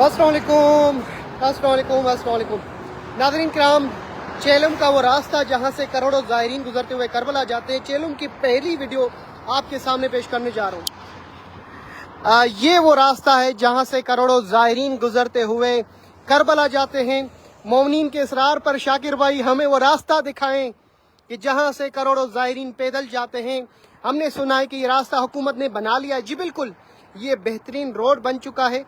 अस्सलामुअलैकुम नाज़रीन किराम, चेलम का वो रास्ता जहाँ से करोड़ों ज़ायरीन गुजरते हुए करबला जाते हैं, चेलम की पहली वीडियो आपके सामने पेश करने जा रहा हूँ। ये वो रास्ता है जहाँ से करोड़ों ज़ायरीन गुजरते हुए करबला जाते हैं। मोमिनीन के इसरार पर शाकिर भाई हमें वो रास्ता दिखाएं कि जहाँ से करोड़ों ज़ायरीन पैदल जाते हैं। हमने सुना है कि ये रास्ता हुकूमत ने बना लिया है। जी बिल्कुल, ये बेहतरीन रोड बन चुका है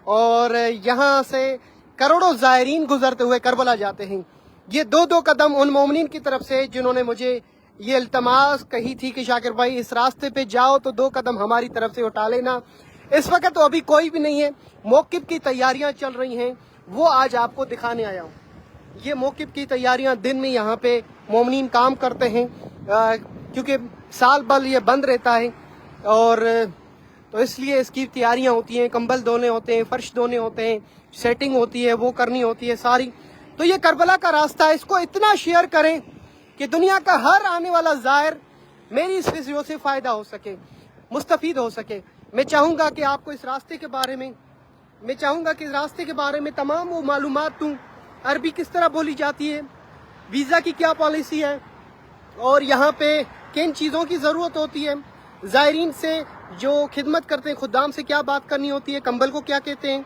और यहाँ से करोड़ों ज़ायरीन गुजरते हुए करबला जाते हैं। ये दो कदम उन मोमिनीन की तरफ से जिन्होंने मुझे ये इल्तमास कही थी कि शाकिर भाई इस रास्ते पे जाओ तो 2 कदम हमारी तरफ से उठा लेना। इस वक्त तो अभी कोई भी नहीं है, मौक़िफ़ की तैयारियां चल रही हैं, वो आज आपको दिखाने आया हूँ। ये मौक़िफ़ की तैयारियां दिन में यहाँ पे मोमिनीन काम करते हैं क्योंकि साल भर ये बंद रहता है और तो इसलिए इसकी तैयारियां होती हैं, कंबल धोने होते हैं, फर्श धोने होते हैं, सेटिंग होती है, वो करनी होती है सारी। तो ये करबला का रास्ता है, इसको इतना शेयर करें कि दुनिया का हर आने वाला ज़ायर मेरी इस वीडियो से फ़ायदा हो सके, मुस्तफ़ीद हो सके। मैं चाहूँगा कि आपको इस रास्ते के बारे में तमाम वो मालूमात दूँ, अरबी किस तरह बोली जाती है, वीज़ा की क्या पॉलिसी है और यहाँ पे किन चीज़ों की ज़रूरत होती है, ज़ायरीन से जो खिदमत करते हैं खुद्दाम से क्या बात करनी होती है, कंबल को क्या कहते हैं,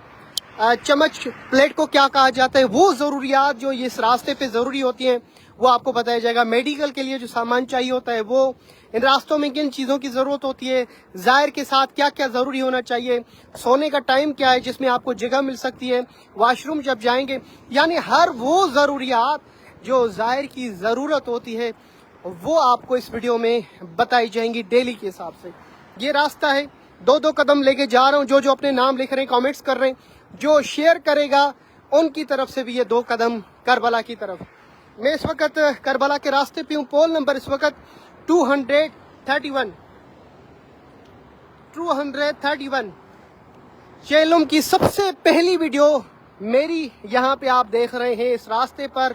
चम्मच प्लेट को क्या कहा जाता है, वो ज़रूरियात जो इस रास्ते पे ज़रूरी होती हैं वो आपको बताया जाएगा। मेडिकल के लिए जो सामान चाहिए होता है वो, इन रास्तों में किन चीज़ों की ज़रूरत होती है, ज़ायर के साथ क्या क्या ज़रूरी होना चाहिए, सोने का टाइम क्या है जिसमें आपको जगह मिल सकती है, वॉशरूम जब जाएंगे, यानी हर वो ज़रूरियात जो ज़ायर की ज़रूरत होती है वो आपको इस वीडियो में बताई जाएंगी डेली के हिसाब से। ये रास्ता है, 2 कदम लेके जा रहा हूँ। जो अपने नाम लिख रहे हैं, कमेंट्स कर रहे हैं, जो शेयर करेगा उनकी तरफ से भी ये 2 कदम करबला की तरफ। मैं इस वक्त करबला के रास्ते पे हूँ। पोल नंबर इस वक्त 231। चेलम की सबसे पहली वीडियो मेरी यहाँ पे आप देख रहे हैं इस रास्ते पर।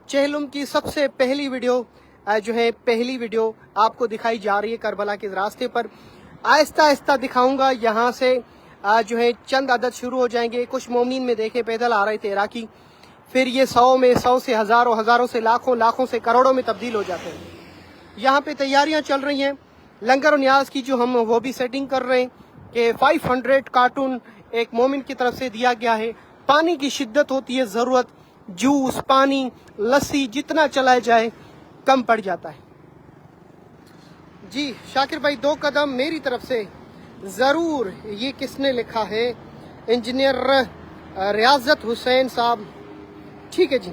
चेलम की सबसे पहली वीडियो पहली वीडियो आपको दिखाई जा रही है करबला के रास्ते पर। आहिस्ता आहिस्ता दिखाऊंगा। यहाँ से चंद अदद शुरू हो जाएंगे। कुछ मोमिनीन में देखे पैदल आ रहे थे इराकी, फिर ये 100 से हज़ारों, हज़ारों से लाखों, लाखों से करोड़ों में तब्दील हो जाते हैं। यहाँ पे तैयारियां चल रही हैं लंगर और न्याज की, जो हम वो भी सेटिंग कर रहे हैं कि 500 कार्टून एक मोमिन की तरफ से दिया गया है। पानी की शिद्दत होती है, ज़रूरत जूस, पानी, लस्सी जितना चलाया जाए कम पड़ जाता है। जी शाकिर भाई 2 कदम मेरी तरफ से ज़रूर। ये किसने लिखा है? इंजीनियर रियाजत हुसैन साहब। ठीक है जी,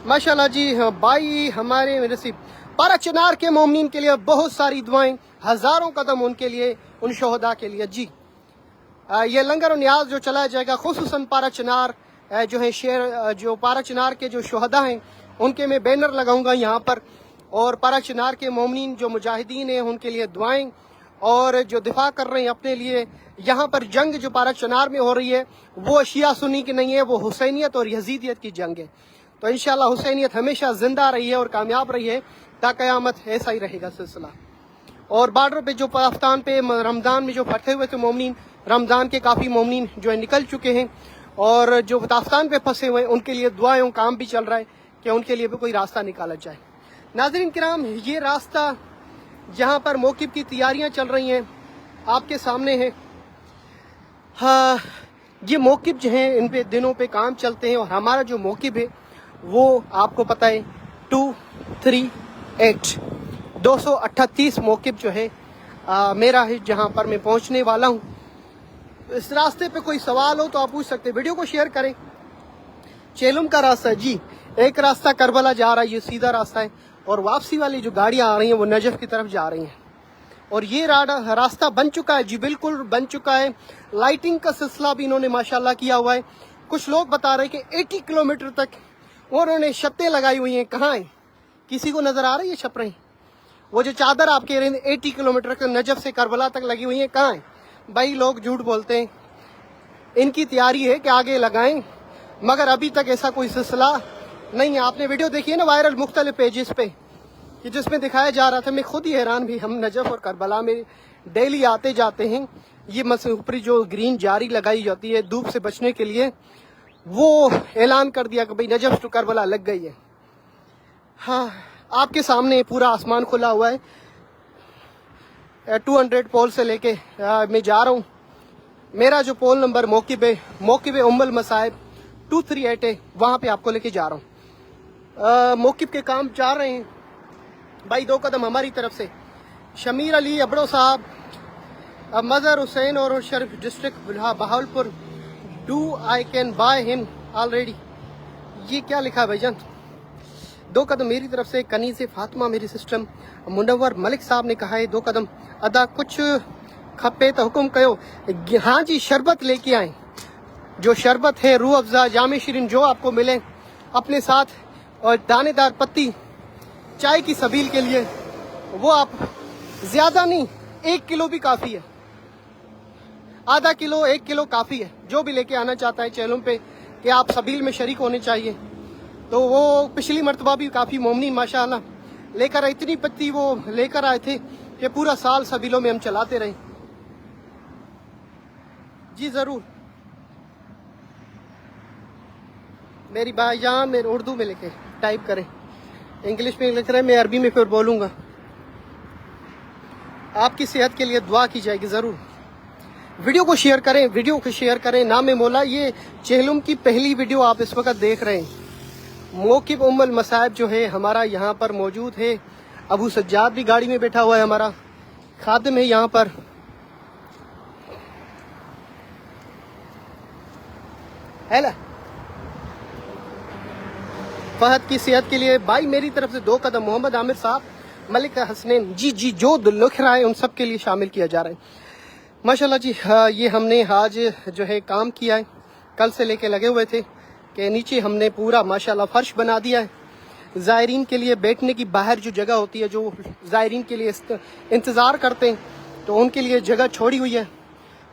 माशाल्लाह जी। भाई हमारे नसीब पारा चिनार के मोमिनीन के लिए बहुत सारी दुआएं, हज़ारों कदम उनके लिए, उन शोहदा के लिए। जी ये लंगर और न्याज जो चलाया जाएगा खुसूसन पारा चिनार जो पारा चिनार के जो शोहदा हैं उनके मैं बैनर लगाऊंगा यहाँ पर, और पारा चिनार के मोमिनीन जो मुजाहिदीन हैं उनके लिए दुआएं, और जो दिफा कर रहे हैं अपने लिए। यहाँ पर जंग जो पारा चिनार में हो रही है वो शिया सुन्नी की नहीं है, वो हुसैनियत और यजीदियत की जंग है। तो इंशाल्लाह हुसैनियत हमेशा जिंदा रही है और कामयाब रही है, ता क़यामत ऐसा ही रहेगा सिलसिला। और बॉर्डर पे जो पाकिस्तान पे रमज़ान में जो फंसे हुए थे मोमिनीन, रमज़ान के काफ़ी मोमिनीन जो है निकल चुके हैं, और जो पाकिस्तान पे फंसे हुए हैं उनके लिए दुआएं, काम भी चल रहा है कि उनके लिए भी कोई रास्ता निकाला जाए। नाज़रीन किराम, ये रास्ता जहाँ पर मौक़िफ़ की तैयारियाँ चल रही हैं आपके सामने है। हाँ, ये मौक़िफ़ जो हैं इन पे दिनों पे काम चलते हैं, और हमारा जो मौक़िफ़ है वो आपको पता है 238 मौक़िफ़ जो है मेरा है, जहाँ पर मैं पहुँचने वाला हूँ। इस रास्ते पे कोई सवाल हो तो आप पूछ सकते हैं, वीडियो को शेयर करें। चेलम का रास्ता है जी, एक रास्ता करबला जा रहा है, ये सीधा रास्ता है, और वापसी वाली जो गाड़ियाँ आ रही हैं वो नजफ की तरफ जा रही हैं। और ये रास्ता बन चुका है जी, बिल्कुल बन चुका है। लाइटिंग का सिलसिला भी इन्होंने माशाल्लाह किया हुआ है। कुछ लोग बता रहे हैं कि 80 किलोमीटर तक उन्होंने छतें लगाई हुई हैं। कहाँ हैं? किसी को नज़र आ रही है छपरें? वो जो चादर आप कह रहे हैं 80 किलोमीटर के नजफ से करबला तक लगी हुई हैं, कहाँ हैं? भाई लोग झूठ बोलते हैं। इनकी तैयारी है कि आगे लगाएं, मगर अभी तक ऐसा कोई सिलसिला नहीं है। आपने वीडियो देखी है ना वायरल मुख्तलिफ पेजेस पे, कि जिसमें दिखाया जा रहा था, मैं खुद ही हैरान भी, हम नजफ और करबला में डेली आते जाते हैं। ये ऊपरी जो ग्रीन जारी लगाई जाती है धूप से बचने के लिए, वो ऐलान कर दिया कि भाई नजफ टू करबला लग गई है। हाँ, आपके सामने पूरा आसमान खुला हुआ है। 200 पोल से लेके मैं जा रहा हूँ। मेरा जो पोल नंबर मौकिब उम्मुल मसाइब 238 है, वहाँ पे आपको लेके जा रहा हूँ। मौकिब के काम जा रहे हैं भाई 2 कदम हमारी तरफ से। शमीर अली अबड़ो साहब, मजहर हुसैन और Sharif district Bahawalpur, do I can buy him already. ये क्या लिखा है भाईजान? 2 कदम मेरी तरफ से। कनीज़ फातिमा मेरी सिस्टम, मुनव्वर मलिक साहब ने कहा है 2 कदम अदा कुछ खपे तो हुक्म कयो। हाँ जी, शरबत लेके आए। जो शरबत है रूह अफ़ज़ा जामे शीरीन जो आपको मिले अपने साथ, और दानेदार पत्ती चाय की सबील के लिए, वो आप ज़्यादा नहीं 1 किलो भी काफ़ी है, आधा किलो 1 किलो काफ़ी है। जो भी लेके आना चाहता है चैनल पे कि आप सबील में शरीक होने चाहिए, तो वो पिछली मरतबा भी काफ़ी मोमनीन माशाअल्लाह लेकर इतनी पत्ती वो लेकर आए थे कि पूरा साल सबीलों में हम चलाते रहे। जी ज़रूर मेरी भाईजान, मेरे उर्दू में लिखे टाइप करें, इंग्लिश में लिख रहे हैं, मैं अरबी में फिर बोलूँगा। आपकी सेहत के लिए दुआ की जाएगी ज़रूर। वीडियो को शेयर करें, नाम मौला। ये चेहलुम की पहली वीडियो आप इस वक्त देख रहे हैं। मौकिब उम्मुल मसाइब जो है हमारा यहाँ पर मौजूद है। अबू सज्जाद भी गाड़ी में बैठा हुआ है, हमारा खादिम है यहाँ पर। हैला फहद की सेहत के लिए भाई मेरी तरफ से 2 कदम। मोहम्मद आमिर साहब, मलिक हसनैन जी जो लिख रहा है उन सब के लिए शामिल किया जा रहा है माशाल्लाह जी। ये हमने आज जो है काम किया है, कल से लेके लगे हुए थे कि नीचे हमने पूरा माशाल्लाह फर्श बना दिया है। ज़ायरीन के लिए बैठने की बाहर जो जगह होती है, जो ज़ायरीन के लिए इंतज़ार करते हैं, तो उनके लिए जगह छोड़ी हुई है।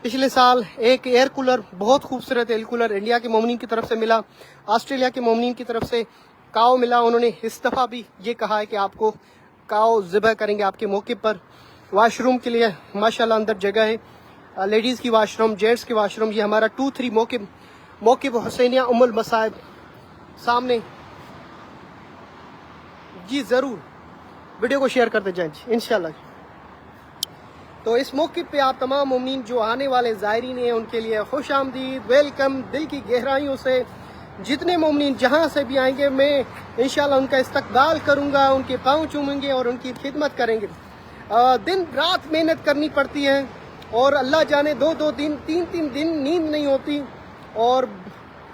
पिछले साल एक एयर कूलर, बहुत खूबसूरत एयर कूलर इंडिया के मोमिनीन की तरफ से मिला, ऑस्ट्रेलिया के मोमिनीन की तरफ से काव मिला। उन्होंने इस दफ़ा भी ये कहा है कि आपको काव ज़िबह करेंगे आपके मौके पर। वाशरूम के लिए माशाल्लाह अंदर जगह है, लेडीज़ की वाशरूम, जेंट्स की वाशरूम। ये हमारा 2-3 मौकिब हुसैनिया उम्मुल मसाइब सामने। जी ज़रूर वीडियो को शेयर करते जाएं इंशाल्लाह। तो इस मौके पे आप तमाम मोमिनीन जो आने वाले ज़ायरीन हैं उनके लिए खुश आमदीद, वेलकम। दिल की गहराइयों से जितने मोमिनीन जहाँ से भी आएंगे मैं इंशाल्लाह उनका इस्तकबाल करूँगा, उनके पाँव चूमेंगे और उनकी खिदमत करेंगे। दिन रात मेहनत करनी पड़ती है और अल्लाह जाने 2-2 दिन 3-3 दिन नींद नहीं होती, और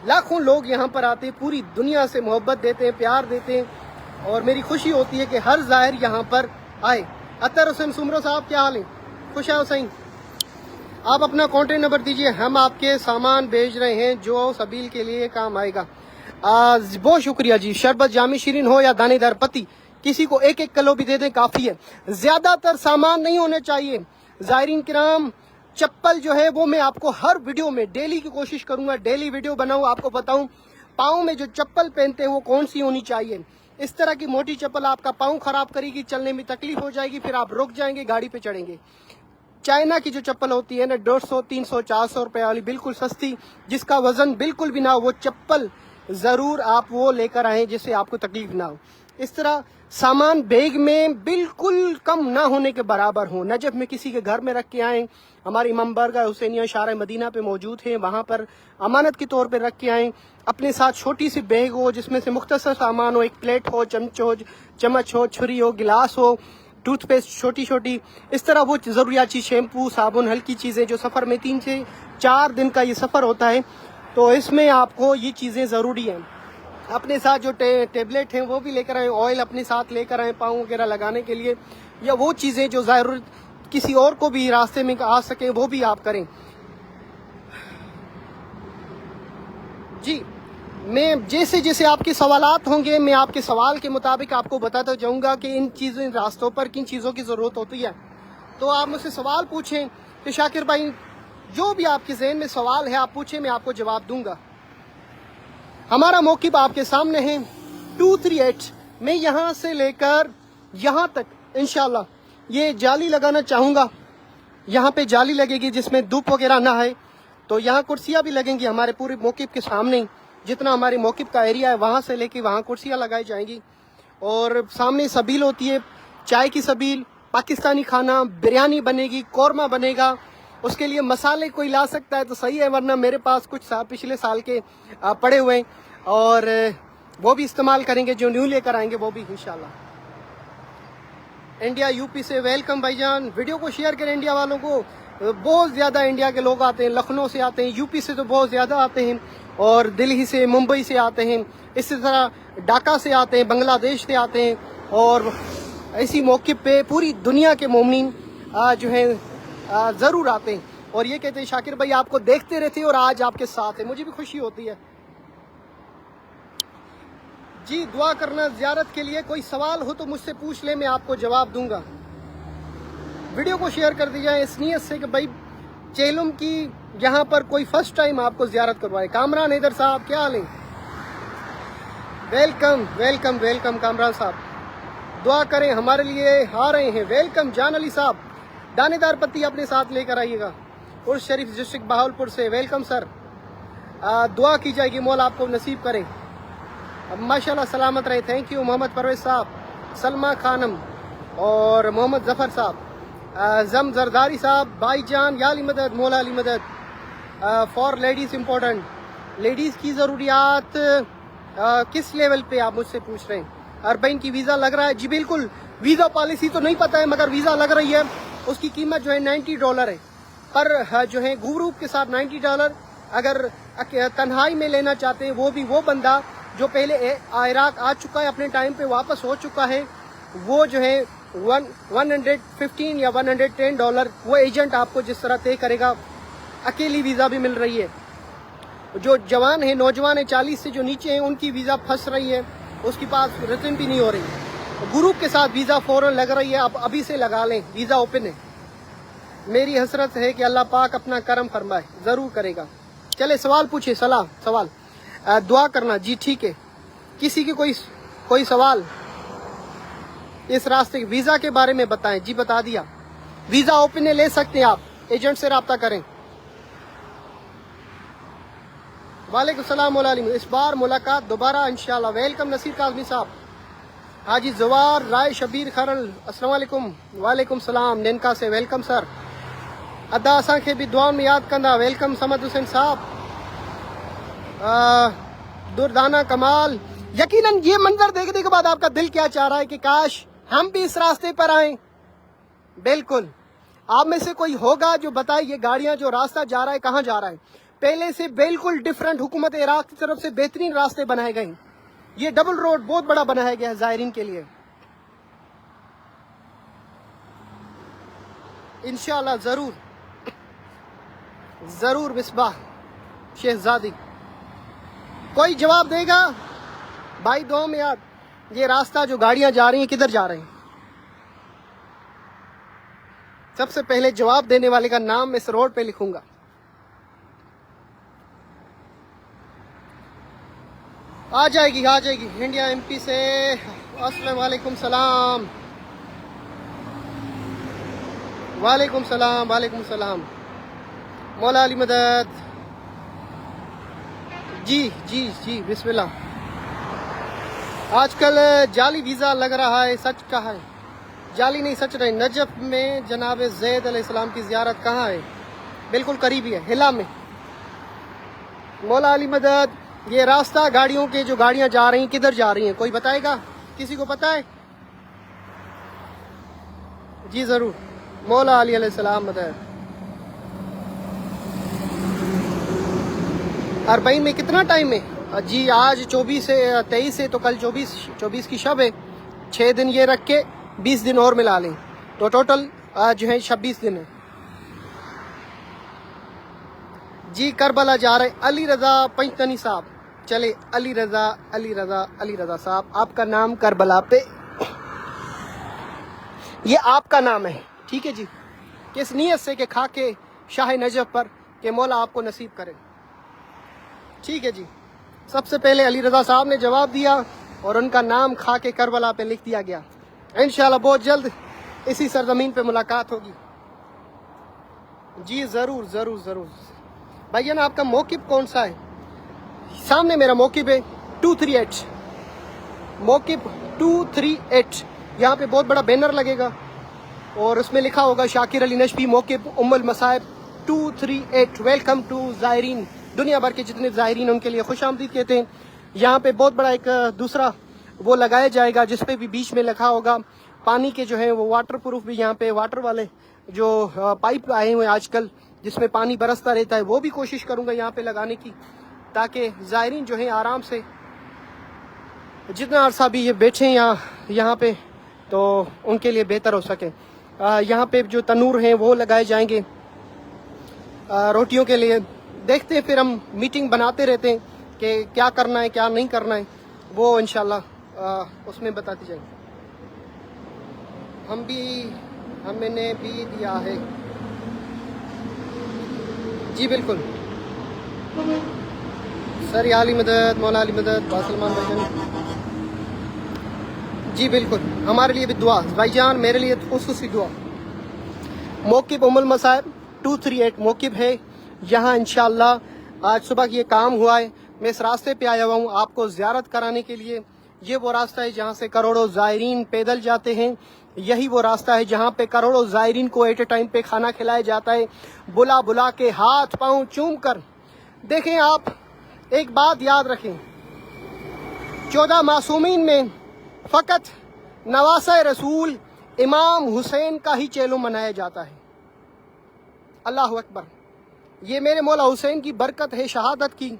लाखों लोग यहाँ पर आते, पूरी दुनिया से मोहब्बत देते हैं, प्यार देते हैं, और मेरी खुशी होती है कि हर ज़ाहिर यहाँ पर आए। अतर हुसैन सुमरो साहब, क्या हाल है? खुश है हुसैन? आप अपना कॉन्टेक्ट नंबर दीजिए, हम आपके सामान भेज रहे हैं जो सबील के लिए काम आएगा। बहुत शुक्रिया जी। शरबत जामी शीरीन हो या दानेदार पत्ती, किसी को 1-1 किलो भी दे दें काफ़ी है। ज़्यादातर सामान नहीं होने चाहिए। ज़ायरीन किराम, चप्पल जो है वो मैं आपको हर वीडियो में डेली की कोशिश करूंगा, डेली वीडियो बनाऊं, आपको बताऊं पाँव में जो चप्पल पहनते हैं वो कौन सी होनी चाहिए। इस तरह की मोटी चप्पल आपका पाँव खराब करेगी, चलने में तकलीफ हो जाएगी, फिर आप रुक जाएंगे, गाड़ी पे चढ़ेंगे। चाइना की जो चप्पल होती है ना 150, 300, 400 रुपए वाली, बिल्कुल सस्ती, जिसका वजन बिल्कुल भी ना हो, वो चप्पल ज़रूर आप वो लेकर आएँ जिससे आपको तकलीफ ना हो। इस तरह सामान बैग में बिल्कुल कम ना होने के बराबर हो। नजफ में किसी के घर में रख के आएँ, हमारे इमाम बारगाह हुसैनिया शारा मदीना पे मौजूद है, वहाँ पर अमानत के तौर पे रख के आएँ। अपने साथ छोटी सी बैग हो जिसमें से मुख्तसर सामान हो, एक प्लेट हो, चम्मच हो, छुरी हो, गिलास हो, टूथपेस्ट छोटी छोटी, इस तरह वो ज़रूरियात चीज़, शैम्पू, साबुन, हल्की चीज़ें जो सफ़र में 3 से 4 दिन का ये सफ़र होता है, तो इसमें आपको ये चीज़ें ज़रूरी हैं। अपने साथ जो टेबलेट हैं वो भी लेकर आएँ, ऑयल अपने साथ लेकर आएँ पाँव वगैरह लगाने के लिए, या वो चीज़ें जो ज़रूरत किसी और को भी रास्ते में आ सके वो भी आप करें। जी, मैं जैसे जैसे आपके सवालात होंगे मैं आपके सवाल के मुताबिक आपको बताता जाऊंगा कि इन चीज़ों रास्तों पर किन चीज़ों की ज़रूरत होती है। तो आप मुझसे सवाल पूछें कि शाकिर भाई जो भी आपके ज़हन में सवाल है आप पूछें, मैं आपको जवाब दूंगा। हमारा मौक़िफ़ आपके सामने है 238। मैं यहाँ से लेकर यहाँ तक इंशाल्लाह ये जाली लगाना चाहूँगा यहाँ पे जाली लगेगी जिसमें धूप वगैरह ना है। तो यहाँ कुर्सियाँ भी लगेंगी हमारे पूरे मौक़िफ़ के सामने, जितना हमारे मौक़िफ़ का एरिया है वहाँ से लेके वहाँ कुर्सियाँ लगाई जाएंगी। और सामने सबील होती है, चाय की सबील, पाकिस्तानी खाना, बिरयानी बनेगी, कौरमा बनेगा। उसके लिए मसाले कोई ला सकता है तो सही है, वरना मेरे पास कुछ पिछले साल के पड़े हुए हैं और वो भी इस्तेमाल करेंगे, जो न्यू लेकर आएंगे वो भी इंशाल्लाह। इंडिया यूपी से वेलकम भाईजान, वीडियो को शेयर करें इंडिया वालों को। बहुत ज़्यादा इंडिया के लोग आते हैं, लखनऊ से आते हैं, यूपी से तो बहुत ज़्यादा आते हैं, और दिल्ली से, मुंबई से आते हैं, इसी तरह ढाका से आते हैं, बांग्लादेश से आते हैं। और इसी मौके पे पूरी दुनिया के मोमिन जो हैं ज़रूर आते हैं और ये कहते हैं शाकिर भाई आपको देखते रहते हैं और आज आपके साथ है। मुझे भी खुशी होती है जी। दुआ करना ज़ियारत के लिए, कोई सवाल हो तो मुझसे पूछ ले, मैं आपको जवाब दूंगा। वीडियो को शेयर कर दीजिए इस नीयत से कि भाई चेहलुम की यहाँ पर कोई फर्स्ट टाइम आपको ज़ियारत करवाए। कामरान हैदर साहब क्या हाल है? वेलकम वेलकम वेलकम कामरान साहब, दुआ करें हमारे लिए, आ रहे हैं। वेलकम जान अली साहब, दानेदार पत्ती अपने साथ लेकर आइएगा, उर्स शरीफ डिस्ट्रिक्ट बहावलपुर से। वेलकम सर, दुआ की जाएगी मौला आपको नसीब करें। माशाल्लाह सलामत रहे। थैंक यू मोहम्मद परवेज साहब, सलमा खानम और मोहम्मद जफर साहब, जम जरदारी साहब, भाईजान या अली मदद, मौला अली मदद। फॉर लेडीज़ इम्पोर्टेंट, लेडीज़ की ज़रूरियात किस लेवल पे आप मुझसे पूछ रहे हैं? अरबईन की वीज़ा लग रहा है जी, बिल्कुल। वीज़ा पॉलिसी तो नहीं पता है मगर वीज़ा लग रही है। उसकी कीमत जो है $90 है, पर जो है ग्रुप के साथ $90। अगर तन्हाई में लेना चाहते हैं, वो भी वो बंदा जो पहले इराक आ चुका है, अपने टाइम पे वापस हो चुका है, वो जो है 115 या $110 वो एजेंट आपको जिस तरह तय करेगा। अकेली वीज़ा भी मिल रही है। जो जवान है, नौजवान है, 40 से जो नीचे हैं, उनकी वीज़ा फंस रही है, उसके पास रिटर्न भी नहीं हो रही। ग्रुप के साथ वीज़ा फौरन लग रही है, आप अभी से लगा लें, वीज़ा ओपन है। मेरी हसरत है कि अल्लाह पाक अपना करम फरमाए, ज़रूर करेगा। चले सवाल पूछे, सवाल दुआ करना जी, ठीक है। किसी की कोई सवाल इस रास्ते वीज़ा के बारे में बताएं जी? बता दिया, वीज़ा ओपन है, ले सकते हैं आप, एजेंट से रब्ता करें। वालेकुम सलाम मौला अली, इस बार मुलाकात दोबारा इंशाल्लाह। वेलकम नसीर काज़मी साहब, हाजी जवार राय शबीर खरल, अस्सलाम वालेकुम। वालेकुम सलाम नेनका से, वेलकम सर। अदा असा के भी दुआ में याद कंदा, वेलकम समद हुसैन साहब। दुर्दाना कमाल, यकीनन ये मंजर देखने के बाद आपका दिल क्या चाह रहा है कि काश हम भी इस रास्ते पर आए? बिल्कुल। आप में से कोई होगा जो बताए ये गाड़ियां जो रास्ता जा रहा है कहाँ जा रहा है? पहले से बिल्कुल डिफरेंट हुकूमत इराक की तरफ से बेहतरीन रास्ते बनाए गए। ये डबल रोड बहुत बड़ा बनाया गया है ज़ायरीन के लिए। इंशाल्लाह जरूर मिसबाह शहजादी कोई जवाब देगा भाई? दुआ में याद, ये रास्ता जो गाड़ियां जा रही हैं किधर जा रहे हैं? सबसे पहले जवाब देने वाले का नाम इस रोड पे लिखूंगा। आ जाएगी इंडिया एमपी से। अस्सलाम वालेकुम सलाम, वालेकुम सलाम। मौला अली मदद जी बिस्मिल्लाह। आजकल जाली वीज़ा लग रहा है, सच कहा है? जाली नहीं, सच रहे। नजफ में जनाब ज़ैद अलैहिस्सलाम की ज़ियारत कहाँ है? बिल्कुल करीबी है, हिला में। मौला अली मदद, ये रास्ता गाड़ियों के जो गाड़ियां जा रही हैं किधर जा रही हैं, कोई बताएगा? किसी को पता है? जी जरूर। मौला अली अलैहिस्सलाम मदद। अरबईन में कितना टाइम है जी? आज 23 है तो कल 24 की शब है। 6 दिन ये रख के 20 दिन और मिला लें तो टोटल जो है 26 दिन है जी। करबला जा रहे अली रजा पंचतनी साहब। चले अली रजा साहब, आपका नाम करबला पे, ये आपका नाम है, ठीक है जी। किस नीयत से कि खा के शाह नजफ पर के मौला आपको नसीब करे, ठीक है जी। सबसे पहले अली रजा साहब ने जवाब दिया और उनका नाम खा के करबला पे लिख दिया गया। इंशाल्लाह बहुत जल्द इसी सरजमीन पे मुलाकात होगी। जी ज़रूर ज़रूर ज़रूर। भाईजान आपका मौक़िफ़ कौन सा है? सामने मेरा मौक़िफ़ है 238, मौक़िफ़ 238। यहाँ पे बहुत बड़ा बैनर लगेगा और उसमें लिखा होगा शाकिर अली नजफी मौक़िफ़ उम्मुल मसाइब 238। वेलकम टू ज़ायरीन, दुनिया भर के जितने ज़ायरीन उनके लिए खुश आमदीद कहते हैं। यहाँ पे बहुत बड़ा एक दूसरा वो लगाया जाएगा जिसपे भी बीच में लिखा होगा पानी के जो है वो वाटर प्रूफ भी, यहाँ पे वाटर वाले जो पाइप आए हुए हैं आजकल जिसमें पानी बरसता रहता है, वो भी कोशिश करूँगा यहाँ पे लगाने की, ताकि ज़ायरीन जो है आराम से जितना अरसा भी ये बैठें यहाँ पे तो उनके लिए बेहतर हो सके। यहाँ पे जो तनूर हैं वो लगाए जाएंगे रोटियों के लिए। देखते हैं, फिर हम मीटिंग बनाते रहते हैं कि क्या करना है क्या नहीं करना है, वो इंशाल्लाह उसमें बताते जाएंगे। हमने भी दिया है जी बिल्कुल। सर या अली मदद, मौला अली मदद, बासलमान भाईजान जी बिल्कुल, हमारे लिए भी दुआ भाईजान, मेरे लिए खुसूसी दुआ। मौक़िफ़ उम्मुल मसाइब 238 मौक़िफ़ है यहाँ इंशाअल्लाह। आज सुबह ये काम हुआ है, मैं इस रास्ते पे आया हुआ हूँ आपको ज़ियारत कराने के लिए। ये वो रास्ता है जहाँ से करोड़ों ज़ायरीन पैदल जाते हैं, यही वो रास्ता है जहाँ पे करोड़ों ज़ायरीन को एट ए टाइम पे खाना खिलाया जाता है, बुला बुला के हाथ पाँव चूम कर। देखें आप, एक बात याद रखें, 14 मासूमीन में फ़कत नवासे रसूल इमाम हुसैन का ही चेलो मनाया जाता है। अल्लाह अकबर। ये मेरे मौला हुसैन की बरकत है शहादत की।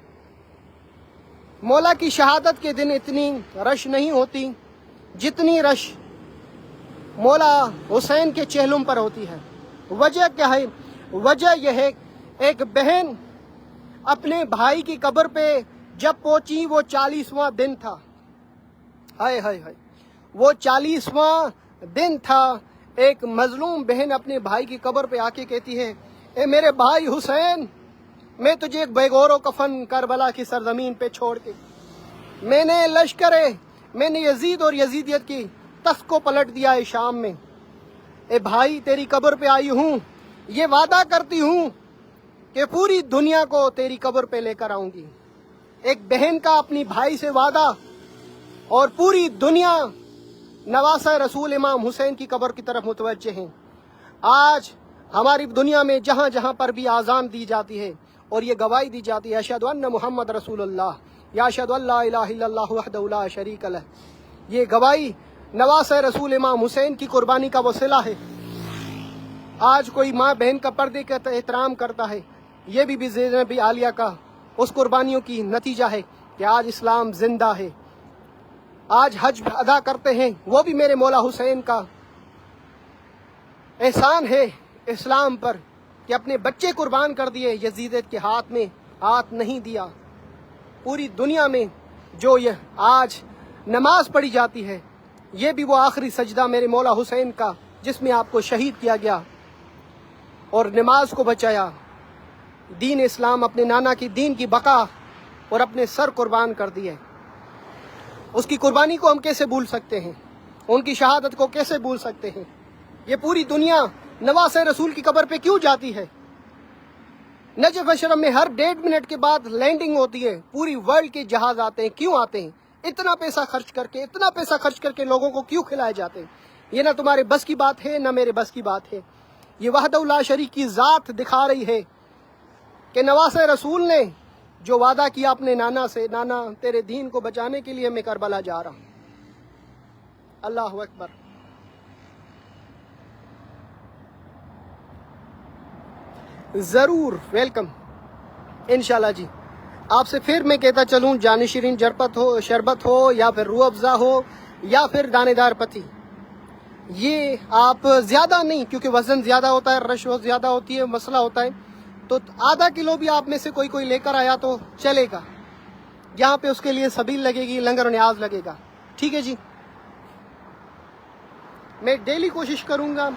मौला की शहादत के दिन इतनी रश नहीं होती जितनी रश मौला हुसैन के चेहलों पर होती है। वजह क्या है? वजह यह है, एक बहन अपने भाई की कब्र पे जब पहुंची, वो 40वां दिन था। हाय हाय हाय, वो 40वां दिन था। एक मजलूम बहन अपने भाई की कब्र पे आके कहती है, ए मेरे भाई हुसैन, मैं तुझे एक बेगौरो कफन करबला की सरजमीन पे छोड़ के मैंने यजीद और यजीदियत की तख्त को पलट दिया है शाम में। ए भाई, तेरी कब्र पे आई हूँ, ये वादा करती हूँ कि पूरी दुनिया को तेरी कब्र पे लेकर आऊंगी। एक बहन का अपनी भाई से वादा, और पूरी दुनिया नवासा रसूल इमाम हुसैन की कब्र की तरफ मुतवज्जे हैं। आज हमारी दुनिया में जहाँ जहाँ पर भी आज़ान दी जाती है और ये गवाही दी जाती है, अशहदु अन्ना मुहम्मद रसूलुल्लाह, या अशहदु अल्ला इलाहा इल्लल्लाहु वहदहु ला शरीक लह, ये गवाही नवासा रसूल इमाम हुसैन की कुर्बानी का वसीला है। आज कोई माँ बहन का पर्दे का एहतराम करता है, ये भी ज़ैनब आलिया का उस कुर्बानियों की नतीजा है कि आज इस्लाम जिंदा है। आज हज अदा करते हैं, वो भी मेरे मौला हुसैन का एहसान है इस्लाम पर कि अपने बच्चे कुर्बान कर दिए, यजीद के हाथ में हाथ नहीं दिया। पूरी दुनिया में जो ये आज नमाज पढ़ी जाती है, ये भी वो आखिरी सजदा मेरे मौला हुसैन का जिसमें आपको शहीद किया गया और नमाज को बचाया। दीन इस्लाम, अपने नाना की दीन की बका और अपने सर कुर्बान कर दिए। उसकी कुर्बानी को हम कैसे भूल सकते हैं? उनकी शहादत को कैसे भूल सकते हैं? ये पूरी दुनिया नवासे रसूल की कब्र पे क्यों जाती है? नजफ अशरफ में हर 1.5 मिनट के बाद लैंडिंग होती है, पूरी वर्ल्ड के जहाज आते हैं। क्यों आते हैं? इतना पैसा खर्च करके लोगों को क्यों खिलाए जाते हैं? ये ना तुम्हारे बस की बात है, ना मेरे बस की बात है। ये वहदहु ला शरीक की ज़ात दिखा रही है कि नवासे रसूल ने जो वादा किया अपने नाना से, नाना तेरे दीन को बचाने के लिए मैं करबला जा रहा हूँ। अल्लाह अकबर। ज़रूर वेलकम इंशाल्लाह जी। आपसे फिर मैं कहता चलूँ, जानिशीरीन शरबत हो या फिर रूह अफ़ज़ा हो या फिर दानेदार पत्ती, ये आप ज़्यादा नहीं, क्योंकि वज़न ज़्यादा होता है, रश ज़्यादा होती है, मसला होता है, तो आधा किलो भी आप में से कोई लेकर आया तो चलेगा। यहाँ पे उसके लिए सबील लगेगी, लंगर और न्याज लगेगा। ठीक है जी। मैं डेली कोशिश करूँगा,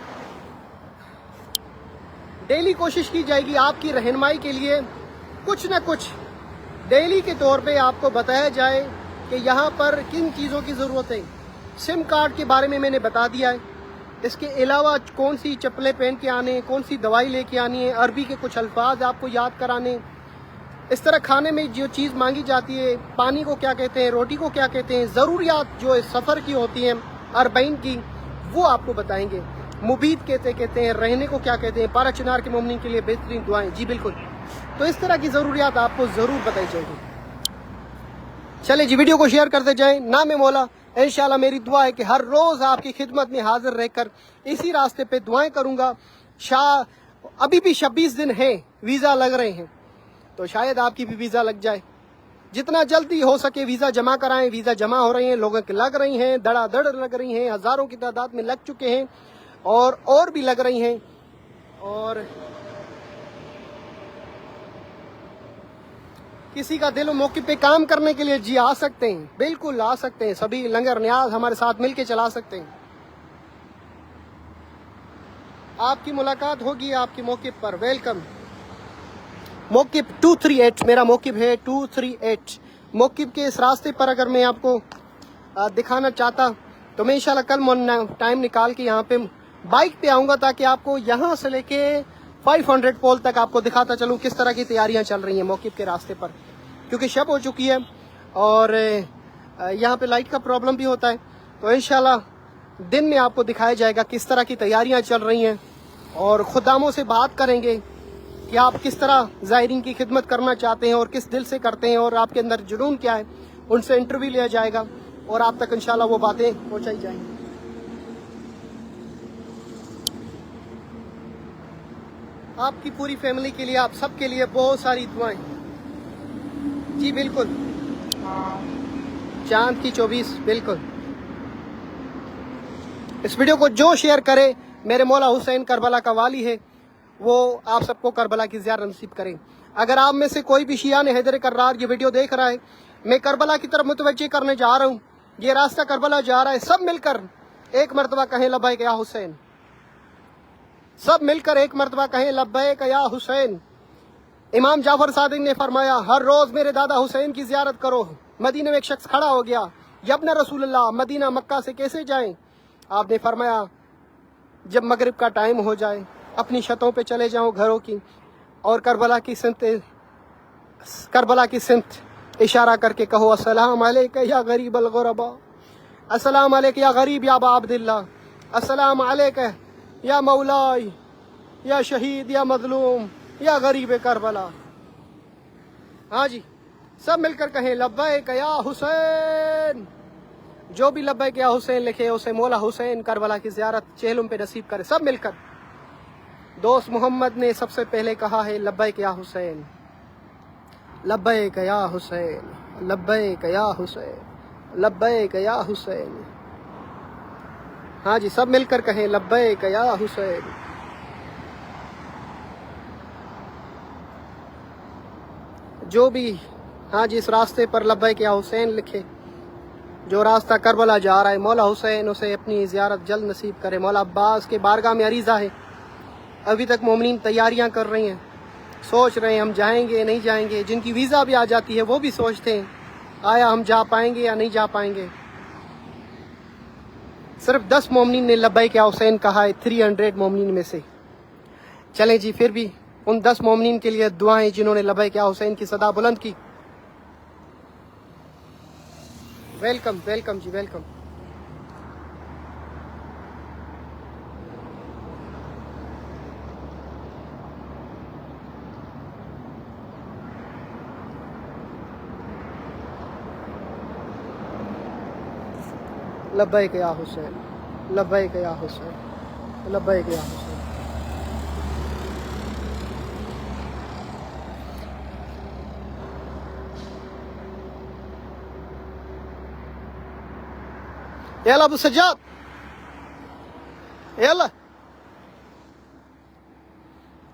डेली कोशिश की जाएगी आपकी रहनुमाई के लिए, कुछ न कुछ डेली के तौर पे आपको बताया जाए कि यहाँ पर किन चीज़ों की ज़रूरत है। सिम कार्ड के बारे में मैंने बता दिया है, اس کے علاوہ کون سی چپلیں پہن کے آنے ہیں، کون سی دوائی لے کے آنی ہے، عربی کے کچھ الفاظ آپ کو یاد کرانے، اس طرح کھانے میں جو چیز مانگی جاتی ہے، پانی کو کیا کہتے ہیں، روٹی کو کیا کہتے ہیں، ضروریات جو سفر کی ہوتی ہیں 40 کی، وہ آپ کو بتائیں گے۔ مبید کہتے ہیں، رہنے کو کیا کہتے ہیں، پارا چنار کے مومنین کے لیے بہترین دعائیں، جی بالکل۔ تو اس طرح کی ضروریات آپ کو ضرور بتائی جائے گی۔ چلے جی، ویڈیو کو شیئر کرتے جائیں۔ نام مولا، انشاءاللہ میری دعا ہے کہ ہر روز آپ کی خدمت میں حاضر رہ کر اسی راستے پہ دعائیں کروں گا۔ ابھی بھی 26 دن ہیں، ویزا لگ رہے ہیں، تو شاید آپ کی بھی ویزا لگ جائے۔ جتنا جلدی ہو سکے ویزا جمع کرائیں۔ ویزا جمع ہو رہے ہیں، لوگوں کے لگ رہی ہیں، دڑا دڑ لگ رہی ہیں، ہزاروں کی تعداد میں لگ چکے ہیں، اور بھی لگ رہی ہیں۔ اور کسی کا دل و موقع پہ کام کرنے کے لیے جی آ سکتے ہیں، بالکل آ سکتے ہیں، سبھی لنگر نیاز ہمارے ساتھ مل کے چلا سکتے ہیں۔ آپ کی ملاقات ہوگی آپ کے موقف پر۔ ویلکم۔ موقف 238 میرا موقف ہے، 238 موقف کے اس راستے پر اگر میں آپ کو دکھانا چاہتا تو میں انشاءاللہ کل ٹائم نکال کے یہاں پہ بائک پہ آؤں گا، تاکہ آپ کو یہاں سے لے کے 500 پول تک آپ کو دکھاتا چلوں کس طرح کی تیاریاں چل رہی ہیں موقف کے راستے پر، کیونکہ شب ہو چکی ہے اور یہاں پہ لائٹ کا پرابلم بھی ہوتا ہے۔ تو انشاءاللہ دن میں آپ کو دکھایا جائے گا کس طرح کی تیاریاں چل رہی ہیں، اور خداموں سے بات کریں گے کہ آپ کس طرح زائرین کی خدمت کرنا چاہتے ہیں اور کس دل سے کرتے ہیں، اور آپ کے اندر جنون کیا ہے، ان سے انٹرویو لیا جائے گا اور آپ تک انشاءاللہ وہ باتیں پہنچائی جائیں گی۔ آپ کی پوری فیملی کے لیے، آپ سب کے لیے بہت ساری دعائیں، جی بالکل۔ چاند کی 24 بالکل۔ اس ویڈیو کو جو شیئر کرے، میرے مولا حسین کربلا کا والی ہے، وہ آپ سب کو کربلا کی زیارت نصیب کریں۔ اگر آپ میں سے کوئی بھی شیعہ نے حیدر کرار یہ ویڈیو دیکھ رہا ہے، میں کربلا کی طرف متوجہ کرنے جا رہا ہوں، یہ راستہ کربلا جا رہا ہے، سب مل کر ایک مرتبہ کہیں لبیک یا حسین، سب مل کر ایک مرتبہ کہیں لبیک یا حسین۔ امام جعفر صادق نے فرمایا ہر روز میرے دادا حسین کی زیارت کرو۔ مدینہ میں ایک شخص کھڑا ہو گیا، یا ابن رسول اللہ مدینہ مکہ سے کیسے جائیں؟ آپ نے فرمایا جب مغرب کا ٹائم ہو جائے اپنی چھتوں پہ چلے جاؤ گھروں کی، اور کربلا کی سمت اشارہ کر کے کہو السلام علیک یا غریب الغربا، السلام علیک یا غریب یا ابا عبداللہ، السلام علیک یا مولائی یا شہید یا مظلوم یا غریب کربلا۔ ہاں جی، سب مل کر کہیں لبیک یا حسین۔ جو بھی لبیک یا حسین لکھے اسے مولا حسین کربلا کی زیارت چہلم پہ نصیب کرے، سب مل کر۔ دوست محمد نے سب سے پہلے کہا ہے لبیک یا حسین، لبیک یا حسین، لبیک یا حسین، لبیک یا حسین۔ ہاں جی، سب مل کر کہیں لبیک یا حسین۔ جو بھی ہاں جی اس راستے پر لبیک یا حسین لکھے، جو راستہ کربلا جا رہا ہے، مولا حسین اسے اپنی زیارت جلد نصیب کرے۔ مولا عباس کے بارگاہ میں عریضہ ہے، ابھی تک مومنین تیاریاں کر رہی ہیں، سوچ رہے ہیں ہم جائیں گے نہیں جائیں گے، جن کی ویزا بھی آ جاتی ہے وہ بھی سوچتے ہیں آیا ہم جا پائیں گے یا نہیں جا پائیں گے۔ صرف 10 مومنین نے لبیک یا حسین کہا ہے 300 مومنین میں سے۔ چلیں جی، پھر بھی ان 10 مومنین کے لیے دعائیں جنہوں نے لبیک یا حسین کی صدا بلند کی۔ ویلکم ویلکم جی، ویلکم۔ لبیک یا حسین، لبیک یا حسین، لبیک یا حسین۔ یلا ابو سجاد، یلا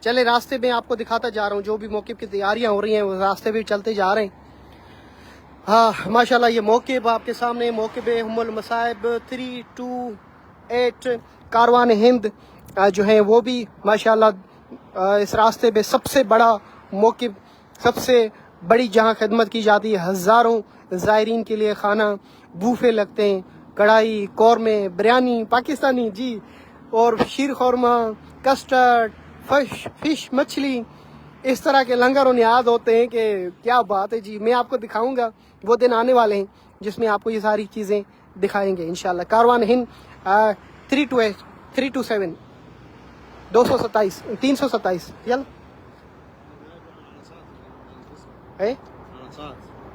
چلے راستے میں آپ کو دکھاتا جا رہا ہوں، جو بھی موقف کی تیاریاں ہو رہی ہیں وہ راستے بھی چلتے جا رہے ہیں۔ ہاں ماشاءاللہ یہ موقف آپ کے سامنے، موقف ام المصائب 328 کاروان ہند جو ہیں وہ بھی ماشاءاللہ اس راستے پہ سب سے بڑا موقف، سب سے بڑی جہاں خدمت کی جاتی ہے۔ ہزاروں زائرین کے لیے کھانا بوفے لگتے ہیں، کڑھائی، قورمے، بریانی پاکستانی، جی اور شیر خورما، کسٹرڈ، فش، مچھلی، اس طرح کے لنگر و نیاز ہوتے ہیں کہ کیا بات ہے جی. میں آپ کو دکھاؤں گا، وہ دن آنے والے ہیں جس میں آپ کو یہ ساری چیزیں دکھائیں گے انشاءاللہ. کاروان ہند 327 227 327. يلا ايه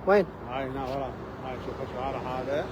وين؟ هاي هنا ورا، هاي شوف اشعار هذا